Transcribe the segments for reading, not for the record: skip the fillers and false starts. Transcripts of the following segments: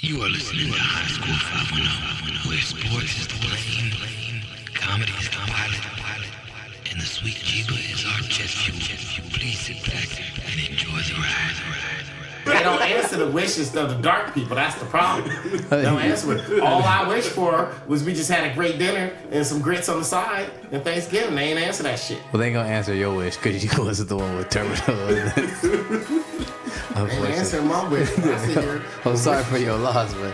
You are listening to High School 510, where sports is the brain, comedy is the pilot, and the sweet Jeeba is our jet fuel. Please sit back and enjoy the ride. They don't answer the wishes of the dark people. That's the problem. They don't answer it. All I wish for was we just had a great dinner and some grits on the side and Thanksgiving. They ain't answer that shit. Well, they ain't gonna answer your wish because you wasn't the one with terminal. They ain't answering my wish. I'm sorry for your loss, but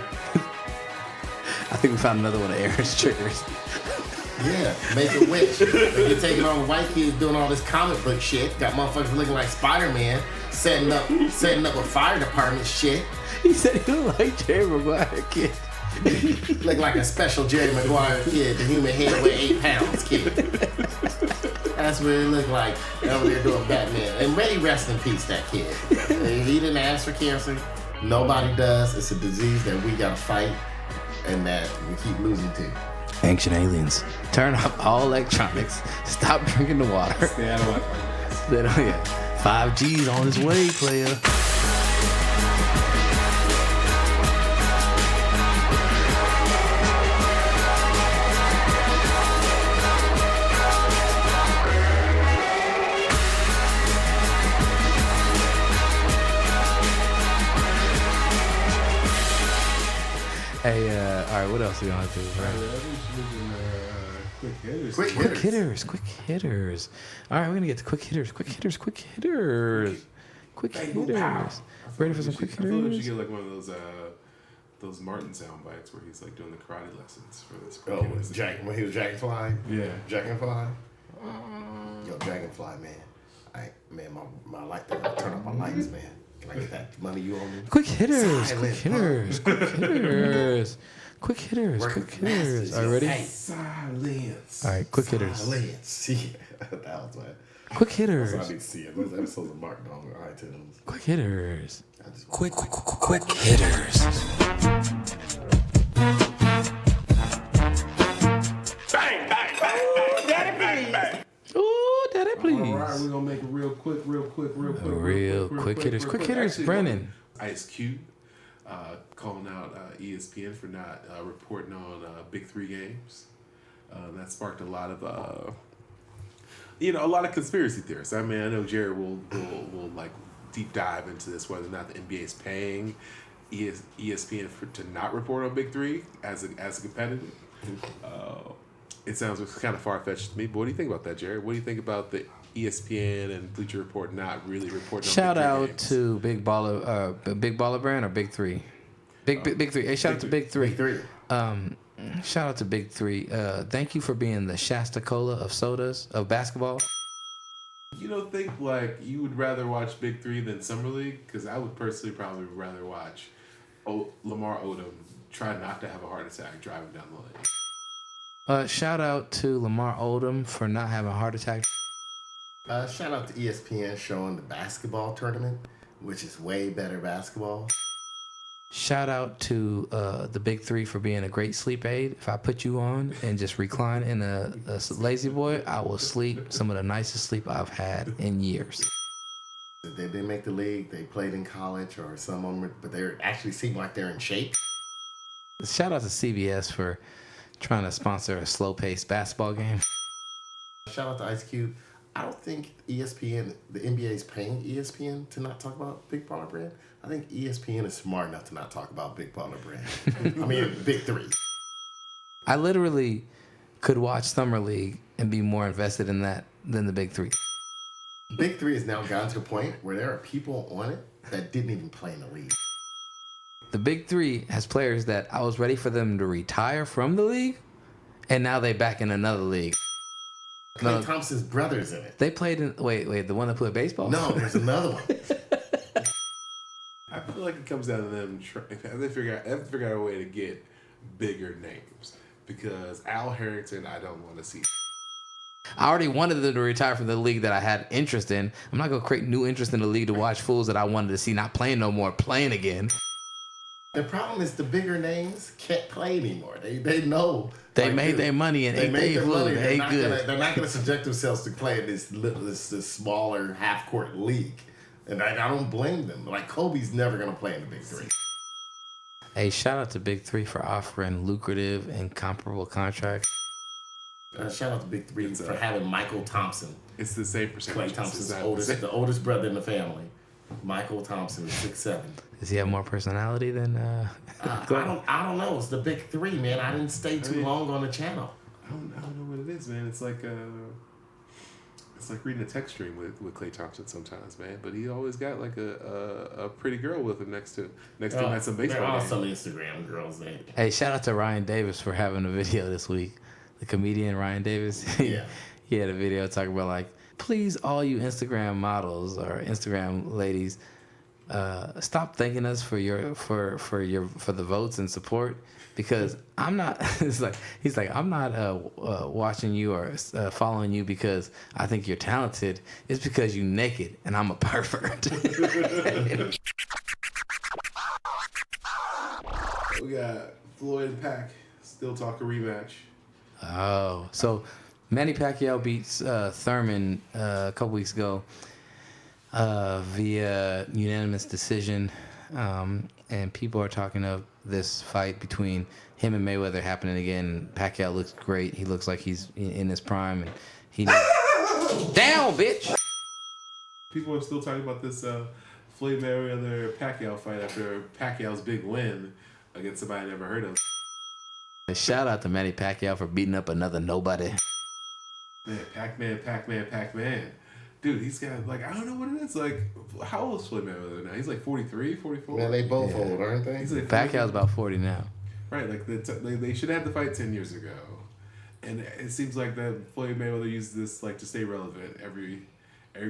I think we found another one of Aaron's triggers. Yeah, make a wish. You're taking on the white kids doing all this comic book shit. Got motherfuckers looking like Spider-Man, setting up a fire department shit. He said he looked like Jerry Maguire kid. Look like a special Jerry Maguire kid, the human head weigh 8 pounds kid. That's what it looked like over there doing Batman. And may rest in peace, that kid. He didn't ask for cancer. Nobody does. It's a disease that we gotta fight and that we keep losing to. Ancient aliens. Turn off all electronics. Stop drinking the water. Stay out of Wi-Fi. Yeah. 5G's on its way, player. Hey, all right, what else are we gonna do? Quick hitters. All right, we're gonna get to quick hitters. Ready for some quick I feel like we should hitters? get like one of those Martin sound bites where he's like doing the karate lessons for this. Oh, when he was Dragonfly? Yeah. Dragonfly? Yo, Dragonfly, man. My light, I gotta turn off my lights, man. Can I get that money you owe me? Quick hitters. Are you ready? Hey. Silence. All right, quick hitters. Silence. Yeah, that was what. Quick hitters. I need to see it. Those episodes are marked on iTunes. Quick hitters. Quick hitters. Bang, bang, bang, bang, daddy, please. Ooh, daddy, please. All right, we're gonna make it real quick Quick hitters. Quick hitters, Actually, Brandon. Ice Cube calling out ESPN for not reporting on Big Three games. That sparked a lot of a lot of conspiracy theorists. I mean, I know Jared will like deep dive into this, whether or not the NBA is paying ESPN to not report on Big Three as a competitor. It sounds kind of far-fetched to me, but what do you think about that, Jared? What do you think about the ESPN and Bleacher Report not really reporting on Shout Big Three out games? to Big Baller Brand or Big Three? Big Three. Hey, shout out to Big Three. Shout out to Big Three. Thank you for being the Shasta Cola of sodas of basketball. You don't think like you would rather watch Big Three than Summer League? Because I would personally probably rather watch Lamar Odom try not to have a heart attack driving down the lane. Shout out to Lamar Odom for not having a heart attack. Shout out to ESPN showing the basketball tournament, which is way better basketball. Shout out to the Big Three for being a great sleep aid. If I put you on and just recline in a lazy boy, I will sleep some of the nicest sleep I've had in years. They didn't make the league. They played in college or some of them, but they actually seem like they're in shape. Shout out to CBS for trying to sponsor a slow-paced basketball game. Shout out to Ice Cube. I don't think ESPN, the NBA is paying ESPN to not talk about Big Baller Brand. I think ESPN is smart enough to not talk about Big Baller Brand. I mean, Big Three. I literally could watch Summer League and be more invested in that than the Big Three. Big Three has now gotten to the point where there are people on it that didn't even play in the league. The Big Three has players that I was ready for them to retire from the league, and now they back in another league. Klay Thompson's brother's in it. They played in... Wait, the one that played baseball? No, there's another one. I feel like it comes down to them. They have to figure out a way to get bigger names because Al Harrington, I don't want to see. I already wanted them to retire from the league that I had interest in. I'm not going to create new interest in the league to watch fools that I wanted to see not playing no more, playing again. The problem is the bigger names can't play anymore. They know. They like, made their money and they ate made their their money. food. They're Ate not good. They're not going to subject themselves to play in this smaller half-court league. And I don't blame them. Like, Kobe's never going to play in the Big Three. Hey, shout out to Big Three for offering lucrative and comparable contracts. Shout out to Big Three for having Michael Thompson. It's the same percentage. Klay Thompson's the oldest brother in the family. Michael Thompson is 6'7". Does he have more personality than Klay? I don't know. It's the Big Three, man. I didn't stay too long on the channel. I don't know what it is, man. It's like reading a text stream with Klay Thompson sometimes, man. But he always got like a pretty girl with him next to him at some baseball There are game. some Instagram girls there. Hey, shout out to Ryan Davis for having a video this week. The comedian Ryan Davis. Yeah. He had a video talking about like, please, all you Instagram models or Instagram ladies, stop thanking us for the votes and support, because I'm not. He's like I'm not watching you or following you because I think you're talented. It's because you naked and I'm a pervert. We got Floyd and Pac still talking rematch. Oh, so Manny Pacquiao beats Thurman a couple weeks ago via unanimous decision, and people are talking of this fight between him and Mayweather happening again. Pacquiao looks great. He looks like he's in his prime, and he down, bitch. People are still talking about this Floyd Mayweather Pacquiao fight after Pacquiao's big win against somebody I never heard of. Shout out to Manny Pacquiao for beating up another nobody. Man, Pacman. Dude, he's got, like, I don't know what it is. Like, how old is Floyd Mayweather now? He's like 43, 44? Man, they both old, aren't they? He's like Pacquiao's about 40 now. Right, like, they should have had the fight 10 years ago. And it seems like that Floyd Mayweather uses this, like, to stay relevant every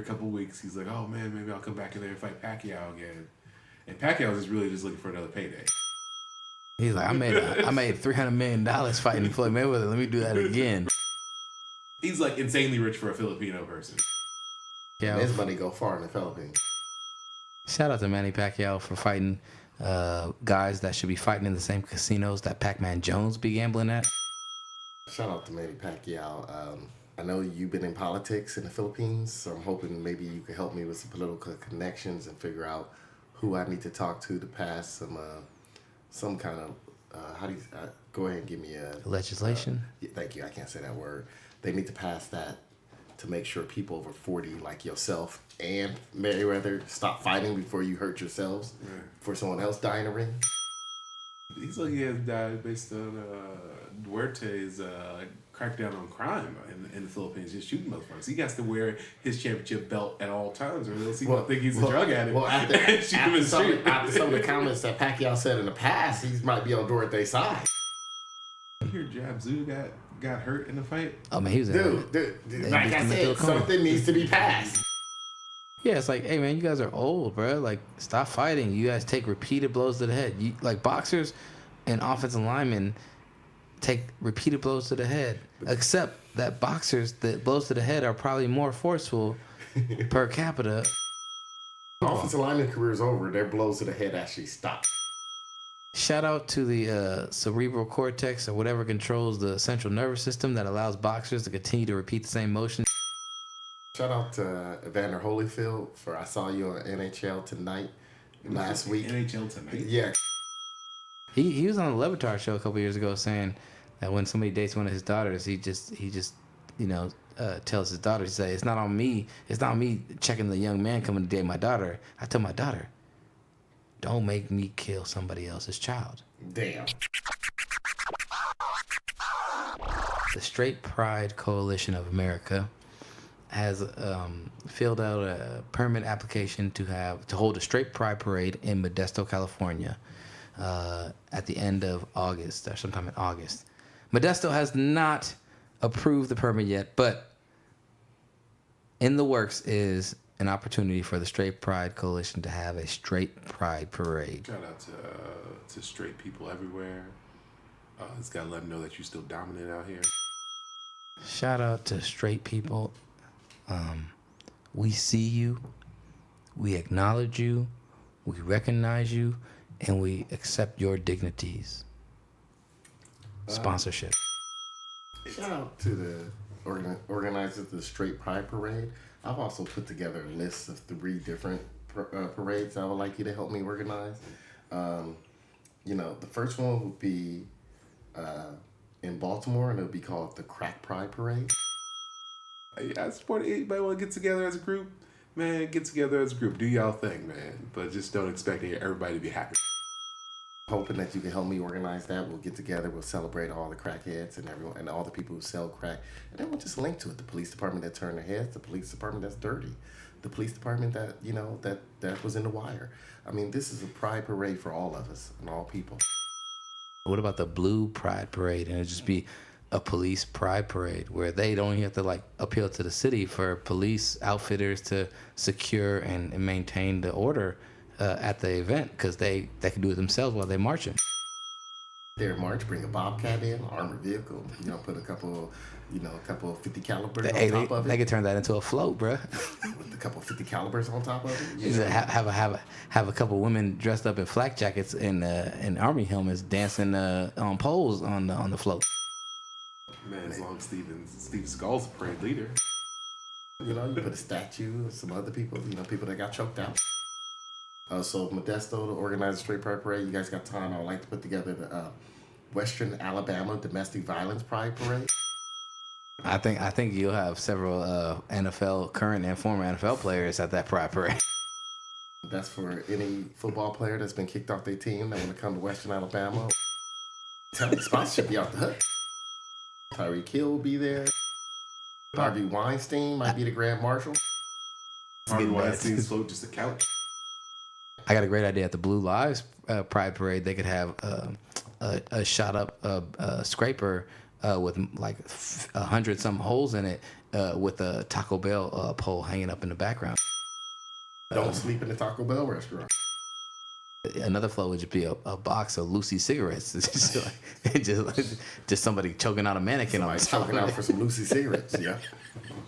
couple weeks. He's like, oh, man, maybe I'll come back in there and fight Pacquiao again. And Pacquiao is really just looking for another payday. He's like, I made $300 million fighting Floyd Mayweather. Let me do that again. He's like insanely rich for a Filipino person. Yeah. His money go far in the Philippines. Shout out to Manny Pacquiao for fighting guys that should be fighting in the same casinos that Pacman Jones be gambling at. Shout out to Manny Pacquiao. I know you've been in politics in the Philippines, so I'm hoping maybe you can help me with some political connections and figure out who I need to talk to pass some kind of go ahead and give me a Legislation. Thank you. I can't say that word. They need to pass that to make sure people over 40 like yourself and Mayweather stop fighting before you hurt yourselves for someone else dying in the ring. He's like he has died based on Duerte's crackdown on crime in the Philippines, just shooting motherfuckers. He has to wear his championship belt at all times, or else people think he's a drug addict. Well, after some of the comments that Pacquiao said in the past, he might be on Duerte's side. You hear Jab Zoo got hurt in the fight? Oh man, he was Dude, like I said, something needs to be passed. Yeah, it's like, hey man, you guys are old, bro. Like, stop fighting. You guys take repeated blows to the head. Like boxers and offensive linemen take repeated blows to the head. Except that boxers, the blows to the head are probably more forceful per capita. Offensive lineman career is over. Their blows to the head actually stop. Shout out to the cerebral cortex or whatever controls the central nervous system that allows boxers to continue to repeat the same motion. Shout out to Evander Holyfield for I saw you on NHL Tonight last week. NHL Tonight? Yeah. He was on the Levitar show a couple years ago saying that when somebody dates one of his daughters, he just tells his daughter, he say, it's not on me checking the young man coming to date my daughter. I tell my daughter, don't make me kill somebody else's child. Damn. The Straight Pride Coalition of America has filled out a permit application to hold a straight pride parade in Modesto, California, at the end of August or sometime in August. Modesto has not approved the permit yet, but in the works is an opportunity for the Straight Pride Coalition to have a straight pride parade. Shout out to straight people everywhere. Just gotta let them know that you still dominant out here. Shout out to straight people. We see you, we acknowledge you, we recognize you, and we accept your dignities. Sponsorship. Shout out to the organizers of the Straight Pride Parade. I've also put together a list of 3 different parades I would like you to help me organize. The first one would be in Baltimore, and it would be called the Crack Pride Parade. I support anybody want to get together as a group. Man, get together as a group. Do y'all thing, man. But just don't expect everybody to be happy. Hoping that you can help me organize that. We'll get together. We'll celebrate all the crackheads and everyone and all the people who sell crack. And then we'll just link to it. The police department that turned their heads. The police department that's dirty. The police department that, that was in the wire. I mean, this is a pride parade for all of us and all people. What about the Blue Pride Parade? And it'd just be a police pride parade where they don't even have to appeal to the city for police outfitters to secure and maintain the order at the event, because they can do it themselves while they're marching. Their march, bring a Bobcat in, armored vehicle, put a couple of 50 calibers on top of it. They could turn that into a float, bruh. With a couple of 50 calibers on top of it. Just have a couple women dressed up in flak jackets and army helmets dancing on poles on the float. Man, as long as Steve Skull's the parade leader. You put a statue of some other people, people that got choked out. So Modesto to organize a straight pride parade. You guys got time? I would like to put together the Western Alabama Domestic Violence Pride Parade. I think you'll have several current and former NFL players at that pride parade. That's for any football player that's been kicked off their team that want to come to Western Alabama. Tell me, the sponsorship be off the hook. Tyreek Hill will be there. Harvey Weinstein might be the Grand Marshal. Harvey Weinstein's float just a couch. I got a great idea. At the Blue Lives Pride Parade, they could have a shot up scraper with like 100-something holes in it with a Taco Bell pole hanging up in the background. Don't sleep in the Taco Bell restaurant. Another float would just be a box of Lucy cigarettes. just somebody choking out a mannequin on choking out for some Lucy cigarettes. Yeah.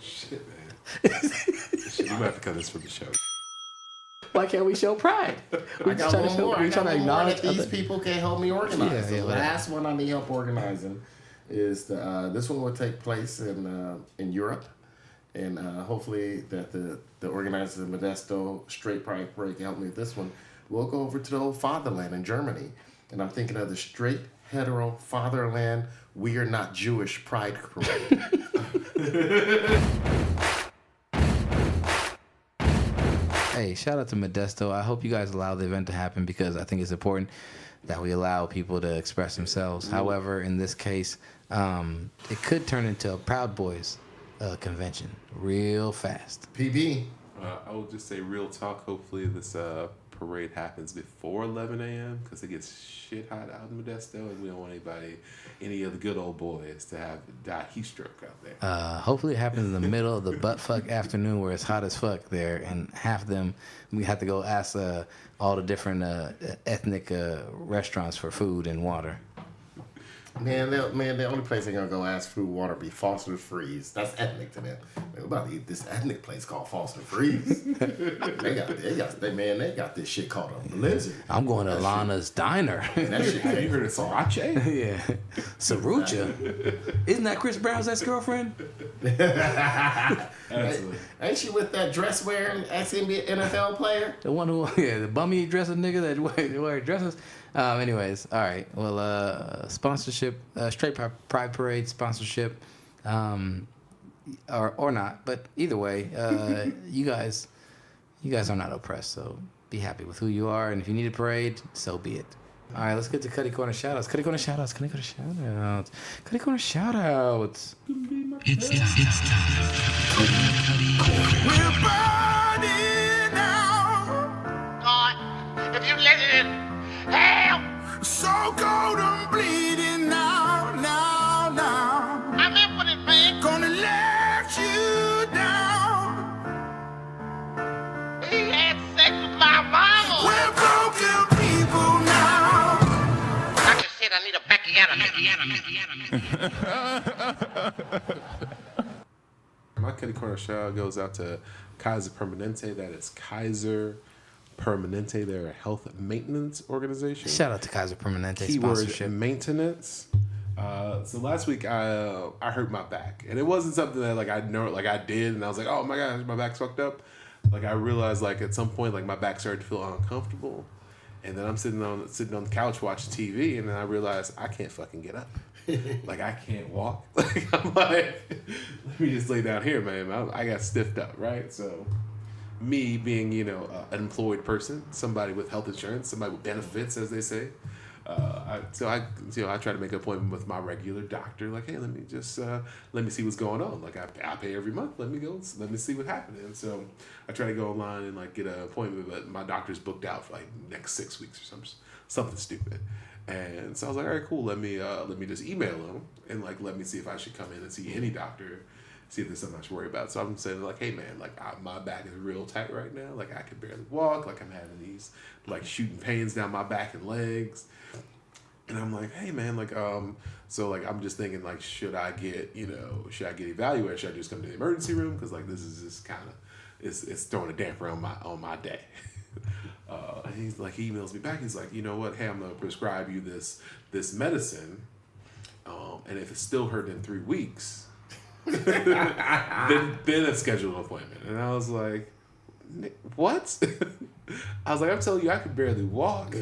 Shit, man. You might have to cut this from the show. Why can't we show pride? I got one more. I got one more that these people can help me organize. The last one I need help organizing is this one will take place in Europe, and hopefully that the organizers of Modesto Straight Pride Parade can help me with this one. We'll go over to the old fatherland in Germany, and I'm thinking of the straight hetero fatherland We Are Not Jewish Pride Parade. Hey, shout out to Modesto. I hope you guys allow the event to happen, because I think it's important that we allow people to express themselves. However, in this case, it could turn into a Proud Boys convention real fast. PB. I will just say real talk. Hopefully this parade happens before 11 a.m. because it gets shit hot out in Modesto, and we don't want any of the good old boys to die heat stroke out there. Hopefully it happens in the middle of the butt-fuck afternoon where it's hot as fuck there, and half them, we have to go ask all the different ethnic restaurants for food and water. Man, the only place they're gonna go ask food water be Foster's Freeze. That's ethnic to them. We're about to eat this ethnic place called Foster's Freeze. they got this shit called a blizzard. I'm going to Lana's Diner. That shit, have you heard of sriracha? Yeah, sriracha. Isn't that Chris Brown's ex-girlfriend? Ain't she with that dress wearing ex-NFL player? The one who, the bummy dressing nigga that wear dresses. Anyways, all right. Well, sponsorship, Straight Pride Parade sponsorship, or not. But either way, you guys are not oppressed. So be happy with who you are, and if you need a parade, so be it. All right, let's get to Cutty Corner shoutouts. Cutty Corner shoutouts. Cutty Corner shoutouts. Cutty Corner shoutouts. It's time. Cutty Corner. We're burning now. God, if you let it in, hell. So cold and bleeding now. I'm in for it, man. Gonna let you down. He had sex with my mama. We're broken people now. I just said I need a My Cutty Corner shout goes out to Kaiser Permanente. That is Kaiser Permanente. They're a health maintenance organization. Shout out to Kaiser Permanente Keyword sponsorship. Maintenance. So last week I hurt my back, and it wasn't something that I did, and I was like, oh my gosh, my back's fucked up. I realized at some point my back started to feel uncomfortable, And then I'm sitting on the couch watching TV, and then I realize I can't fucking get up. Like, I can't walk. Like, I'm like, let me just lay down here, man. I got stiffed up, right? So, me being, an employed person, somebody with health insurance, somebody with benefits, as they say. I try to make an appointment with my regular doctor. Like, hey, let me see what's going on. Like, I pay every month. Let me see what's happening. And so I try to go online and like get an appointment, but my doctor's booked out for like next 6 weeks or something stupid. And so I was like, all right, cool. Let me just email him and like let me see if I should come in and see any doctor. See if there's something I should worry about. So I'm saying like, hey man, like my back is real tight right now. Like I can barely walk. Like I'm having these like shooting pains down my back and legs. And I'm like, hey man, like so like I'm just thinking like, should I get evaluated? Should I just come to the emergency room? Because like this is just kind of it's throwing a damper on my day. And he's like, he emails me back. He's like, you know what? Hey, I'm gonna prescribe you this medicine. And if it's still hurting in 3 weeks, then let's schedule an appointment. And I was like, what? I was like, I'm telling you, I can barely walk.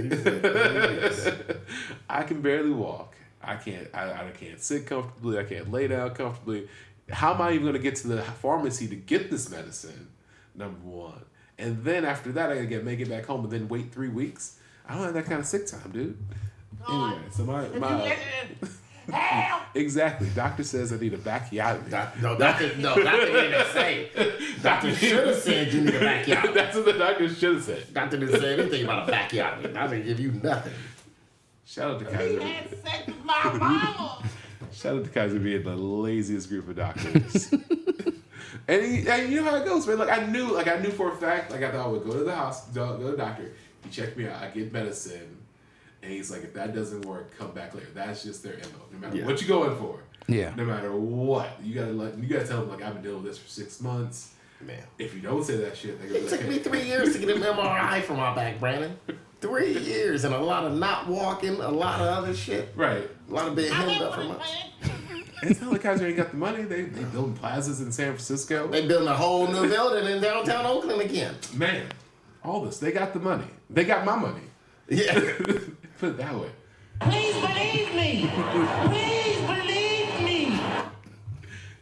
I can barely walk. I can't sit comfortably. I can't lay down comfortably. How am I even going to get to the pharmacy to get this medicine? Number one. And then after that, I got to make it back home and then wait 3 weeks. I don't have that kind of sick time, dude. Anyway, so my exactly. Doctor says I need a backyotomy. Doctor didn't say. Doctor should have said you need a backyotomy. That's what the doctor should have said. Doctor didn't say anything about a backyotomy. Doctor didn't give you nothing. Shout out to Kaiser. He had sex with my mama. Shout out to Kaiser being the laziest group of doctors. And you know how it goes, man. Like I knew for a fact. Like I thought I would go to the hospital, go to the doctor. He checked me out. I get medicine. And he's like, if that doesn't work, come back later. That's just their MO. No matter what you're going for. Yeah. No matter what. You gotta tell them like I've been dealing with this for 6 months. Man. If you don't say that shit, they're gonna It took me 3 years to get an MRI for my back, Brandon. 3 years and a lot of not walking, a lot of other shit. Right. A lot of being hemmed up for months. It's not like Kaiser ain't got the money. They building plazas in San Francisco. They building a whole new building in downtown Oakland again. Man, all this. They got the money. They got my money. Yeah. Put it that way. Please believe me. Please believe me.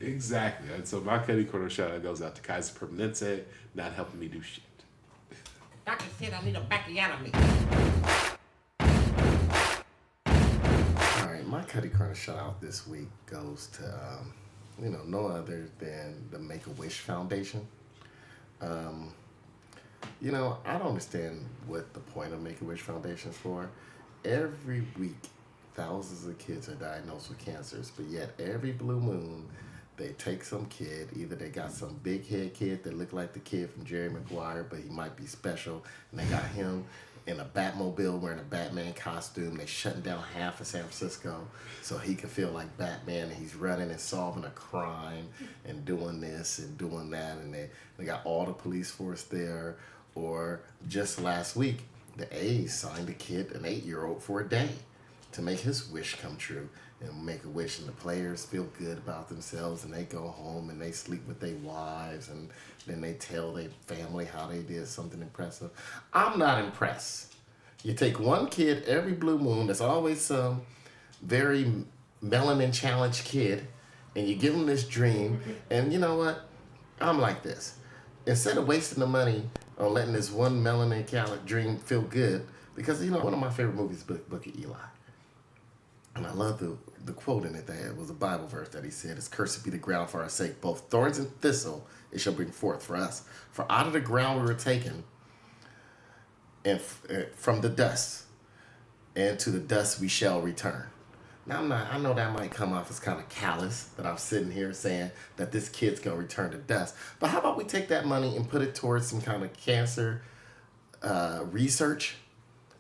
Exactly. And so my Cutty Corner shout out goes out to Kaiser Permanente, not helping me do shit. Doctor said I need a backyotomy. All right, my Cutty Corner shout out this week goes to, no other than the Make-A-Wish Foundation. I don't understand what the point of Make-A-Wish Foundation is for. Every week, thousands of kids are diagnosed with cancers, but yet every blue moon, they take some kid. Either they got some big head kid that look like the kid from Jerry Maguire, but he might be special, and they got him in a Batmobile wearing a Batman costume. They shutting down half of San Francisco so he can feel like Batman, and he's running and solving a crime and doing this and doing that, and they got all the police force there. Or just last week, the A's signed a kid, an 8-year-old, for a day to make his wish come true and make a wish. And the players feel good about themselves, and they go home and they sleep with their wives, and then they tell their family how they did something impressive. I'm not impressed. You take one kid every blue moon, there's always some very melanin challenged kid, and you give them this dream. And you know what? I'm like this. Instead of wasting the money on letting this one melanin challenged dream feel good, because one of my favorite movies is Book of Eli. And I love the quote in it that was a Bible verse that he said, "It's cursed be the ground for our sake, both thorns and thistle it shall bring forth for us. For out of the ground we were taken, and from the dust, and to the dust we shall return." Now I know that might come off as kind of callous that I'm sitting here saying that this kid's gonna return to dust. But how about we take that money and put it towards some kind of cancer research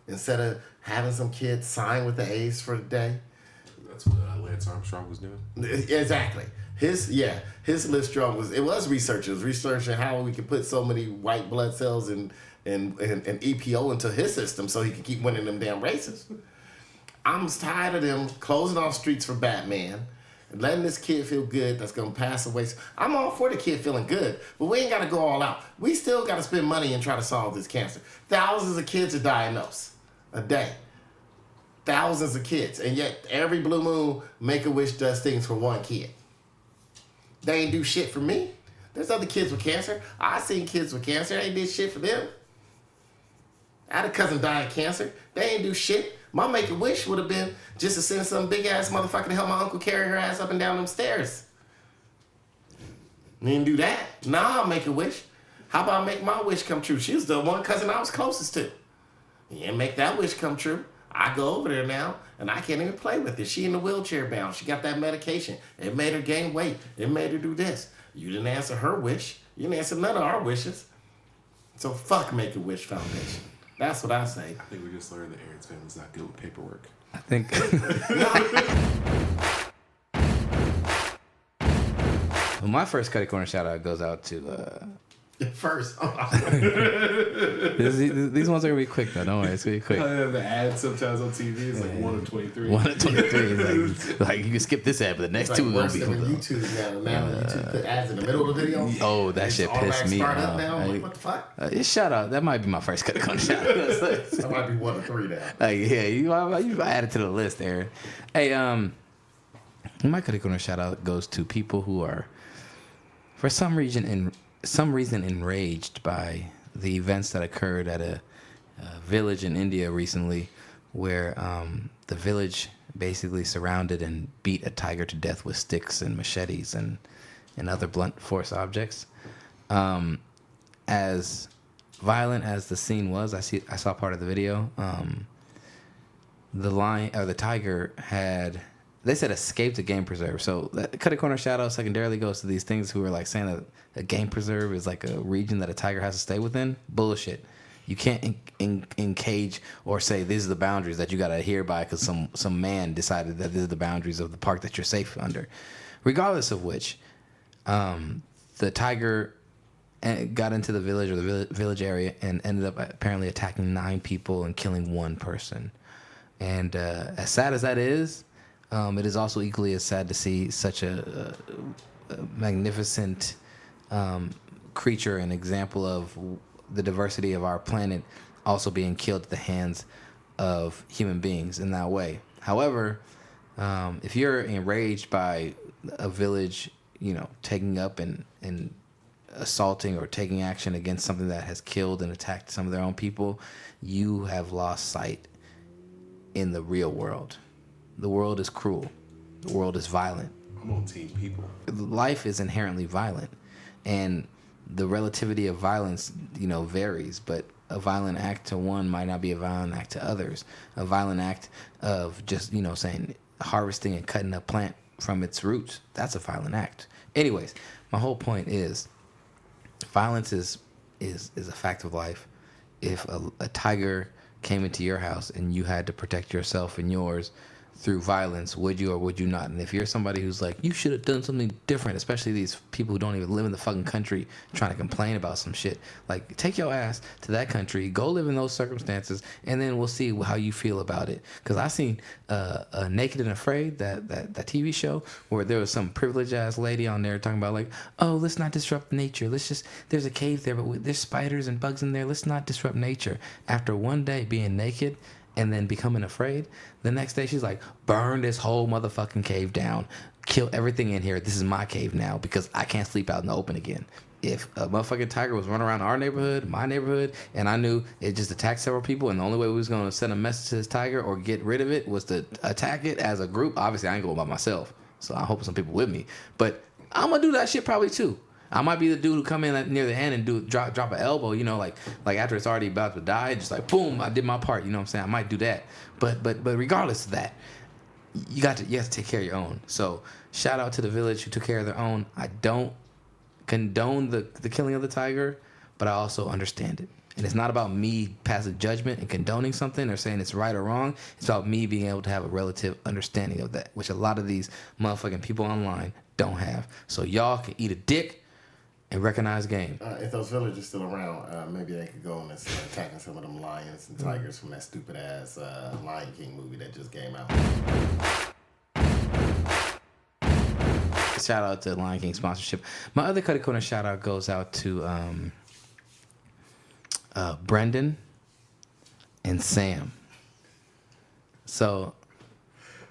instead of having some kid sign with the A's for the day? That's what Lance Armstrong was doing. Exactly. His Livestrong was researchers researching how we could put so many white blood cells and EPO into his system so he could keep winning them damn races. I'm tired of them closing off streets for Batman and letting this kid feel good that's going to pass away. I'm all for the kid feeling good, but we ain't got to go all out. We still got to spend money and try to solve this cancer. Thousands of kids are diagnosed. a day. Thousands of kids. And yet every blue moon, Make-A-Wish does things for one kid. They ain't do shit for me. There's other kids with cancer. I seen kids with cancer. They ain't did shit for them. I had a cousin die of cancer. They ain't do shit. My Make-A-Wish would have been just to send some big-ass motherfucker to help my uncle carry her ass up and down them stairs. Didn't do that. Nah, Make-A-Wish. How about make my wish come true? She was the one cousin I was closest to. Yeah, make that wish come true. I go over there now, and I can't even play with her. She in the wheelchair bound. She got that medication. It made her gain weight. It made her do this. You didn't answer her wish. You didn't answer none of our wishes. So fuck Make-A-Wish Foundation. That's what I say. I think we just learned that Aaron's family's not good with paperwork. I think. Well, my first Cutty Corner shout out goes out to. First. These ones are gonna be quick though. Don't worry, it's gonna be quick. The ad sometimes on TV is like 1 of 23. 1 of 23. Like you can skip this ad, but the next two will be cool. YouTube now YouTube put ads in the middle of the video. Oh, that shit pissed me off. Now. I'm like, what the fuck? Shout out. That might be my first Cutty Corner shout out. That might be 1 of 3 now. Like yeah, you add it to the list, Aaron. Hey, my Cutty Corner shout out goes to people who are, for some reason enraged by the events that occurred at a village in India recently, where the village basically surrounded and beat a tiger to death with sticks and machetes and other blunt force objects. As violent as the scene was, I saw part of the video. The tiger had. They said escaped a game preserve. So that Cutty Corner shout out secondarily goes to these things who are like saying that a game preserve is like a region that a tiger has to stay within. Bullshit. You can't encage or say these are the boundaries that you got to adhere by because some man decided that these are the boundaries of the park that you're safe under. Regardless of which, the tiger got into the village or the village area and ended up apparently attacking 9 people and killing 1 person. And as sad as that is, it is also equally as sad to see such a magnificent creature, an example of the diversity of our planet, also being killed at the hands of human beings in that way. However, if you're enraged by a village, taking up and assaulting or taking action against something that has killed and attacked some of their own people, you have lost sight in the real world. The world is cruel. The world is violent. I'm on team people. Life is inherently violent. And the relativity of violence, varies. But a violent act to one might not be a violent act to others. A violent act of just, saying harvesting and cutting a plant from its roots, that's a violent act. Anyways, my whole point is violence is a fact of life. If a tiger came into your house and you had to protect yourself and yours through violence, would you or would you not? And if you're somebody who's like, you should have done something different, especially these people who don't even live in the fucking country trying to complain about some shit, like take your ass to that country, go live in those circumstances, and then we'll see how you feel about it. Because I seen Naked and Afraid, that TV show, where there was some privileged ass lady on there talking about like, oh, let's not disrupt nature. There's a cave there, but there's spiders and bugs in there. Let's not disrupt nature. After one day being naked and then becoming afraid, the next day she's like, burn this whole motherfucking cave down, kill everything in here. This is my cave now because I can't sleep out in the open again. If a motherfucking tiger was running around our neighborhood, my neighborhood, and I knew it just attacked several people, and the only way we was going to send a message to this tiger or get rid of it was to attack it as a group, obviously I ain't going by myself, so I hope some people with me, but I'm going to do that shit probably too. I might be the dude who come in near the end and drop an elbow, like after it's already about to die, just like boom, I did my part. You know what I'm saying? I might do that, but regardless of that, you have to take care of your own. So shout out to the village who took care of their own. I don't condone the killing of the tiger, but I also understand it. And it's not about me passing judgment and condoning something or saying it's right or wrong. It's about me being able to have a relative understanding of that, which a lot of these motherfucking people online don't have. So y'all can eat a dick and recognize game. If those villagers still around, maybe they could go and start attacking some of them lions and tigers from that stupid ass Lion King movie that just came out. Shout out to Lion King sponsorship. My other Cutty Corner shout out goes out to Brendan and Sam. So,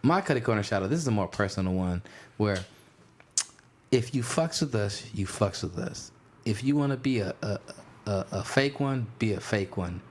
my Cutty Corner shout out, this is a more personal one where if you fucks with us, you fucks with us. If you want to be a fake one, be a fake one.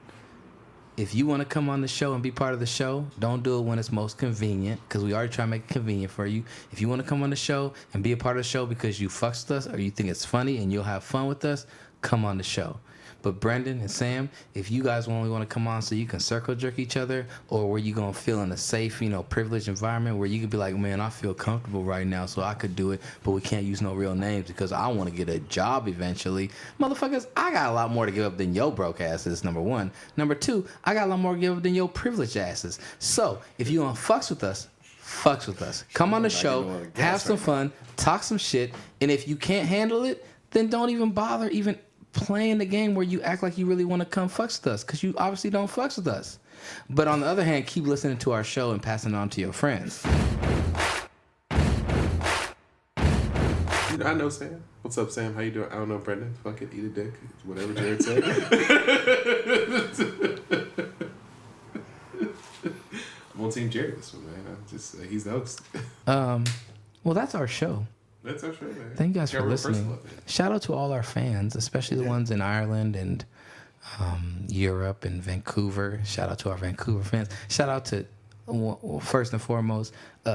If you want to come on the show and be part of the show, don't do it when it's most convenient, because we already try to make it convenient for you. If you want to come on the show and be a part of the show because you fucks with us or you think it's funny and you'll have fun with us, come on the show. But Brendan and Sam, if you guys only want to come on so you can circle jerk each other, or where you going to feel in a safe, privileged environment where you can be like, man, I feel comfortable right now, so I could do it, but we can't use no real names because I want to get a job eventually. Motherfuckers, I got a lot more to give up than your broke asses, number one. Number two, I got a lot more to give up than your privileged asses. So, if you want to fucks with us, come on the show, have some fun, talk some shit, and if you can't handle it, then don't even bother even playing the game where you act like you really want to come fucks with us, because you obviously don't fucks with us. But on the other hand, keep listening to our show and passing it on to your friends. I know Sam. What's up, Sam? How you doing? I don't know, Brendan. Fuck it, eat a dick. Whatever Jared said. I'm on Team Jared this one, man. He's the host. Well, that's our show. That's our show, man. Thank you guys for listening. Shout out to all our fans, especially the ones in Ireland and Europe and Vancouver. Shout out to our Vancouver fans. Shout out to, first and foremost,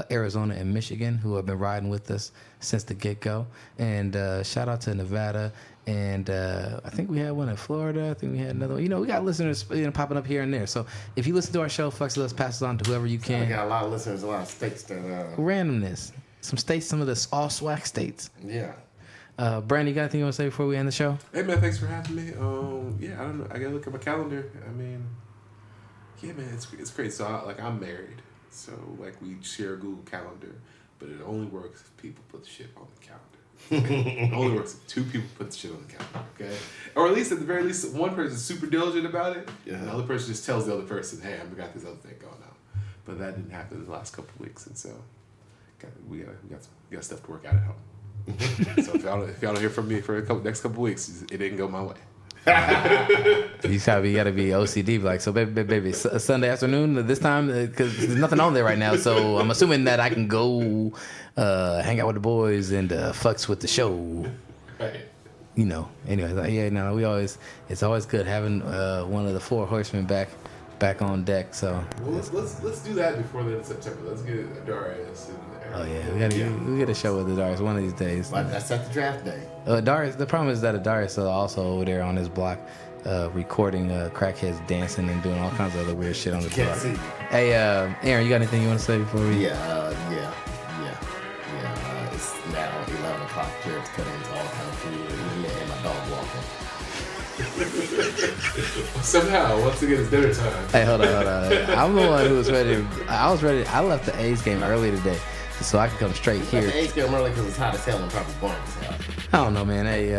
Arizona and Michigan, who have been riding with us since the get-go. And shout out to Nevada. And I think we had one in Florida. I think we had another one. We got listeners popping up here and there. So if you listen to our show, fucks with us, pass it on to whoever you can. We got a lot of listeners, a lot of states that... Randomness. Some states, some of the all swag states. Yeah. Brandon, you got anything you want to say before we end the show? Hey, man, thanks for having me. Yeah, I don't know. I got to look at my calendar. I mean, yeah, man, it's crazy. So, I'm married. So, we share a Google Calendar. But it only works if people put the shit on the calendar. Okay? It only works if two people put the shit on the calendar, okay? Or at very least, one person's super diligent about it. Yeah. And the other person just tells the other person, hey, I've got this other thing going on. But that didn't happen in the last couple of weeks. And so... We got stuff to work out at home. So if y'all don't hear from me for next couple weeks, it didn't go my way. You gotta be OCD. Like, so baby, Sunday afternoon this time, because there's nothing on there right now. So I'm assuming that I can go hang out with the boys and fucks with the show. Right. Anyway, it's always good having one of the four horsemen back on deck. So let's do that before the end of September. Let's get Darius in there. Oh yeah, we get a show with the Darius one of these days. But that's at the draft day. Darius. The problem is that Darius is also over there on his block, recording crackheads dancing and doing all kinds of other weird shit on the block. See. Hey, Aaron, you got anything you want to say before we? Yeah. It's now 11 o'clock. Jared's cutting into all kind of food, and my dog walking. Somehow, once again, it's dinner time. Hey, hold on. I'm the one who was ready. I was ready. I left the A's game early today, so I can come straight here. The A's game early because it's hot as hell and probably boring as hell. I don't know, man. Hey,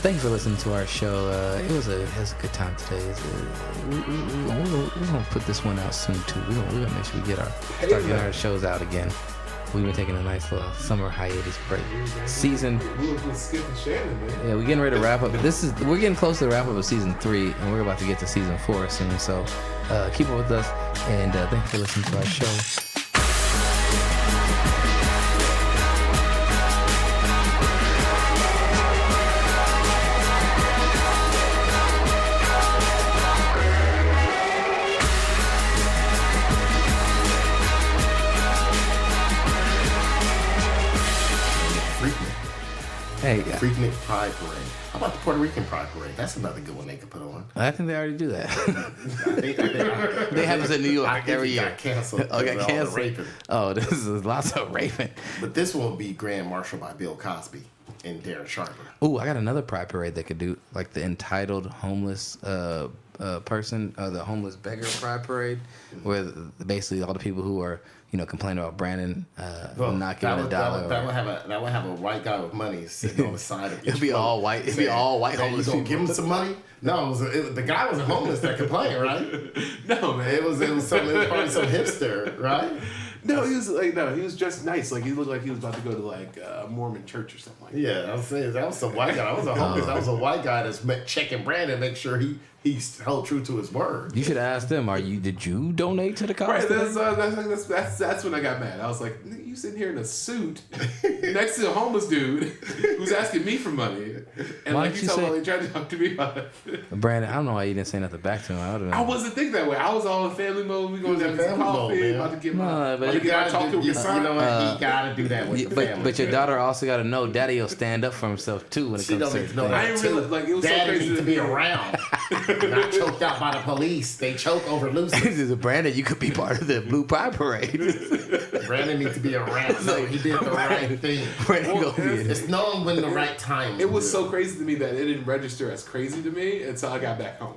thank you for listening to our show. It was a good time today. We're gonna put this one out soon too. We're gonna make sure we start getting our shows out again. We've been taking a nice little summer hiatus break. Season. We're skipping Shannon, man. Yeah, we're getting ready to wrap up. We're getting close to the wrap up of season 3, and we're about to get to season 4 soon. So keep up with us, and thank you for listening to our show. Hey, Freaknik Pride Parade. How about the Puerto Rican Pride Parade? That's another good one they could put on. I think they already do that. I They have us in New York every year. Got canceled. Oh, got canceled. Oh, this is lots of raping. But this one will be Grand Marshal by Bill Cosby and Darren Sharper. Ooh, I got another pride parade they could do, like the entitled homeless person, the homeless beggar pride parade, where basically all the people who are complaining about Brandon not giving a dollar. That would have a white guy with money sitting on the side of each It'd be all white. It'd be all white homeless people. people. Give him some money? No, the guy wasn't homeless that complained, right? No, man. It was probably some hipster, right? No, he was dressed nice. Like he looked like he was about to go to a Mormon church or something like that. Yeah, I was saying that was some white guy. That was a homeless. That was a white guy that's checking Brandon, make sure he he held true to his word. You should ask them. Did you donate to the cause? Right, today? that's when I got mad. I was like, "Nigga, you sitting here in a suit next to a homeless dude who's asking me for money, and Why like didn't you you told say- me, trying to talk to me about it." Brandon, I don't know why you didn't say nothing back to him. I would've been- I wasn't thinking that way. I was all in family mode. We going was down in to some family mode, coffee, man. about to get No, my, but about to you get my chocolate with you your son. know what? He gotta do that with the family. But your daughter also got to know Daddy will stand up for himself too when it She comes don't to need to know things. I ain't really like it was so Daddy crazy needs to be around. Not choked out by the police. They choke over Lucy. This is Brandon. You could be part of the Blue Pie Parade. Brandon needs to be around. So he did the right thing. Brandon Well, gonna be in It's knowing when the right time. It was so crazy to me that it didn't register as crazy to me until I got back home.